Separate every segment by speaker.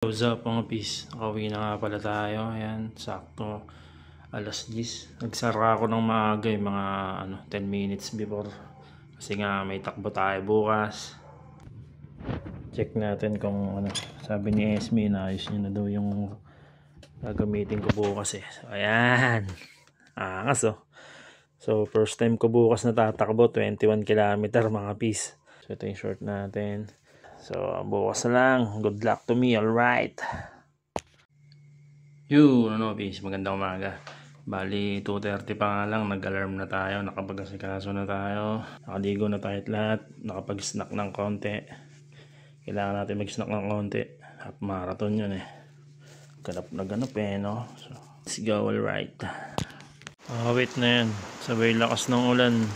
Speaker 1: What's up mga peace? Nakauwi na nga pala tayo. Ayan, sakto alas 10. Nagsara ako ng maaga, mga 10 minutes before. Kasi nga may takbo tayo bukas. Check natin kung sabi ni Esme, naayos niya na daw yung gagamitin ko bukas So ayan. Angas So first time ko bukas na tatakbo, 21 km mga peace. So ito yung short natin. So, bukas na lang. Good luck to me, alright. Peace. Magandang umaga. Bali, 2:30 pa nga lang. Nag-alarm na tayo. Nakapag-asikaso na tayo. Nakaligo na tayo lahat. Nakapag-snack ng konti. Kailangan natin mag-snack ng konti. At marathon yun Ganap na ganap no? So, let's go, alright. Wait na yan. Sabay lakas ng ulan.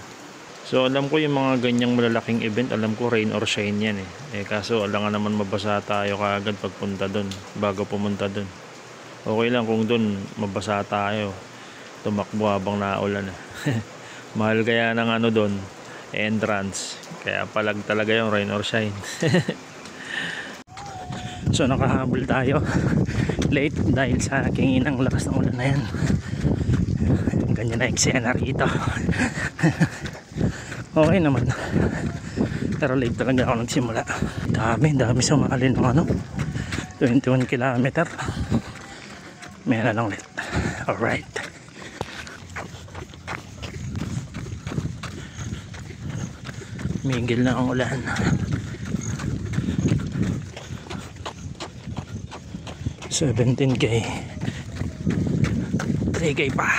Speaker 1: So alam ko yung mga ganyang malalaking event, alam ko rain or shine yan kaso alangan naman mabasa tayo kaagad pagpunta dun, bago pumunta dun. Okay lang kung dun mabasa tayo, tumakbo habang naulan mahal kaya ng dun, entrance, kaya palag talaga yung rain or shine. So nakahabol tayo late dahil sa kinginang lakas ng ulan na yan. Ganyan na eksena rito. Okay naman, pero late talaga ako nagsimula. Dami sumali ng 21 km. Meron lang ulit. Alright, migil na ang ulan. 17k, 3k pa.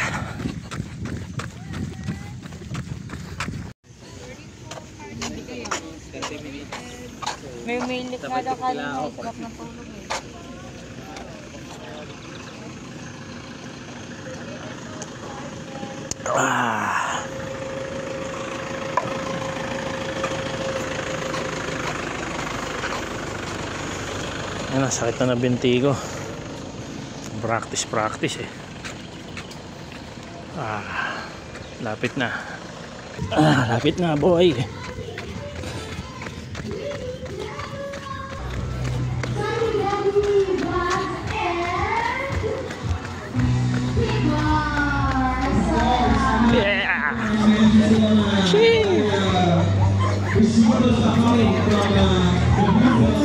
Speaker 2: May milik nga daw kanina, sarap na tulog
Speaker 1: Sakit na binti ko. Practice lapit na boy.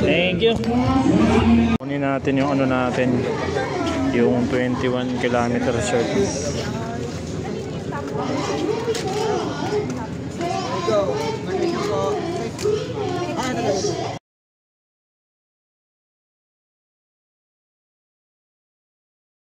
Speaker 1: Thank you. Kunin natin yung yung 21 km short.